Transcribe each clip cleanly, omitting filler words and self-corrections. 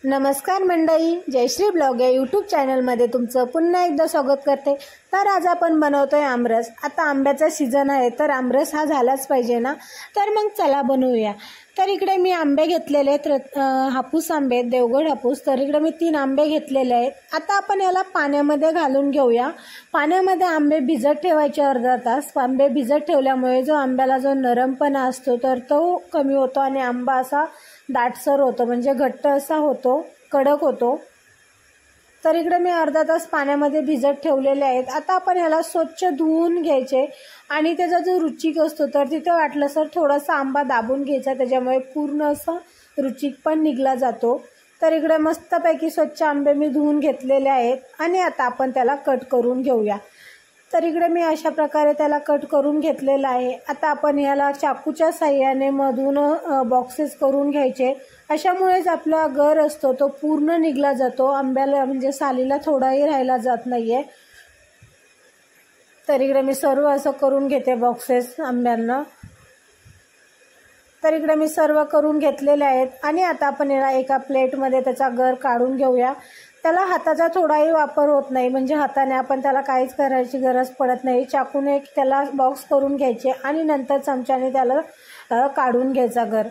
नमस्कार मंडळी, जयश्री ब्लॉग या यूट्यूब चॅनलमध्ये तुमचं पुन्हा एकदा स्वागत करते। तर आज आपण बनवतोय आमरस। आता आंब्याचा सीजन आहे तर आमरस हा झालाच पाहिजे ना, तर मग चला बनवूया। तर इकडे मी आंबे घेतलेले आहेत, हापूस आंबे, देवगड हापूस। तर इकडे मी 3 आंबे घेतलेले आहेत। आता आपण याला पाण्यामध्ये घालून घेऊया। पाण्यामध्ये आंबे भिजत ठेवायचे अर्धा तास। आंबे भिजत ठेवल्यामुळे जो आंब्याला जो नरमपणा असतो तर तो कमी होतो आणि आंबा असा दाटसर होतो, म्हणजे घट्ट असा होतो, कडक होतो। तर इकडे मी अर्धा तास पाण्यामध्ये भिजत ठेवलेले आहेत। आता आपण ह्याला स्वच्छ धुवून घ्यायचे आणि त्याचा जो रुचिक असतो तर तिथे वाटलं सर थोडासा आंबा दाबून घ्यायचा, त्याच्यामुळे पूर्ण असा रुचिक पण निघला जातो। तर इकडे मस्तपैकी स्वच्छ आंबे मी धुवून घेतलेले आहेत आणि आता आपण त्याला कट करून घेऊया। तर इकडे मी अशा प्रकारे त्याला कट करून घेतलेला आहे। आता आपण याला चाकूच्या साहाय्याने मधून बॉक्सेस करून घ्यायचे। अशामुळेच आपला गर असतो तो पूर्ण निघला जातो, आंब्याला म्हणजे सालीला थोडाही राहिला जात नाहीये। तर इकडे मी सर्व असं करून घेते बॉक्सेस आंब्यांना। तर इकडे मी सर्व करून घेतलेले आहेत आणि आता आपण याला एका प्लेटमध्ये त्याचा गर काढून घेऊया। त्याला हाताचा थोडाही वापर होत नाही, म्हणजे हाताने आपण त्याला काहीच करायची गरज पडत नाही। चाकूने त्याला बॉक्स करून घ्यायचे आणि नंतर चमच्याने त्याला काढून घ्यायचा गर।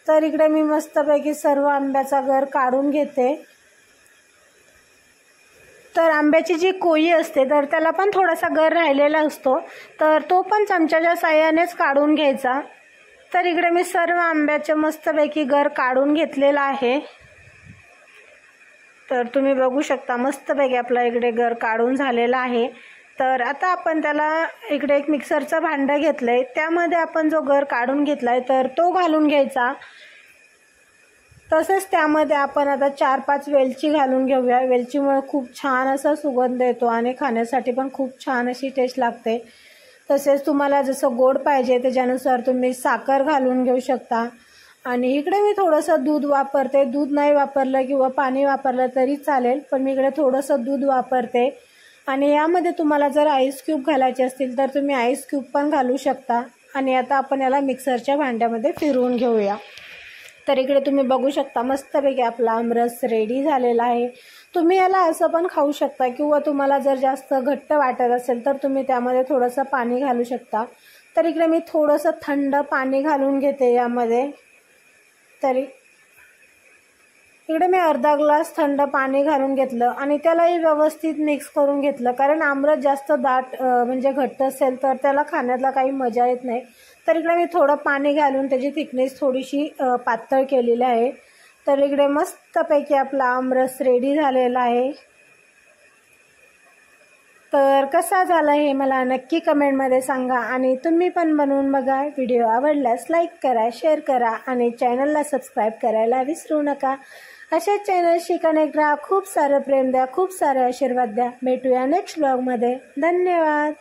तर इकडे मी मस्तपैकी सर्व आंब्याचा गर काढून घेते। तर आंब्याची जी कोई असते तर त्याला पण थोडासा गर राहिलेला असतो, तर तो पण चमच्याच्या साहाय्यानेच काढून घ्यायचा। तर इकडे मी सर्व आंब्याचे मस्तपैकी गर काढून घेतलेला आहे। तर तुम्ही बघू शकता मस्तपैकी आपला इकडे गर काढून झालेला आहे। तर आता आपण त्याला इकडे एक मिक्सरचं भांडं घेतलंय, त्यामध्ये आपण जो गर काढून घेतलाय तर तो घालून घ्यायचा। तसेच त्यामध्ये आपण आता 4-5 वेलची घालून घेऊया। वेलचीमुळे खूप छान असा सुगंध येतो आणि खाण्यासाठी पण खूप छान अशी टेस्ट लागते। तसेच तुम्हाला जसं गोड पाहिजे त्याच्यानुसार तुम्ही साखर घालून घेऊ शकता। आणि इकडे मी थोडंसं दूध वापरते। दूध नाही वापरलं किंवा पाणी वापरलं तरी चालेल, पण मी इकडे थोडंसं दूध वापरते। आणि यामध्ये तुम्हाला जर आईस क्यूब घालायचे असतील तर तुम्ही आईस क्यूब पण घालू शकता। आणि आता आपण याला मिक्सरच्या भांड्यामध्ये फिरवून घेऊया। तर इकडे तुम्ही बघू शकता मस्तपैकी आपला आमरस रेडी झालेला आहे। तुम्ही याला असं पण खाऊ शकता किंवा तुम्हाला जर जास्त घट्ट वाटत असेल तर तुम्ही त्यामध्ये थोडंसं पाणी घालू शकता। तर इकडे मी थोडंसं थंड पाणी घालून घेते यामध्ये। तरी इकडे मी अर्धा ग्लास थंड पाणी घालून घेतलं आणि त्यालाही व्यवस्थित मिक्स करून घेतलं, कारण आमरस जास्त दाट म्हणजे घट्ट असेल तर त्याला खाण्याला काही मजा येत नाही। तर इकडे मी थोडं पाणी घालून त्याची थिकनेस थोडीशी पातळ केलेली आहे। तर इकडे मस्तपैकी आपला आमरस रेडी झालेला आहे। तर कसा झाला हे मला नक्की कमेंटमध्ये सांगा आणि तुम्ही पण बनवून बघा। व्हिडिओ आवडल्यास लाईक करा, शेअर करा आणि चॅनलला सबस्क्राईब करायला विसरू नका। अशाच चॅनलशी कनेक्ट राहा। खूप सारं प्रेम द्या, खूप सारे आशीर्वाद द्या। भेटूया नेक्स्ट ब्लॉगमध्ये। धन्यवाद।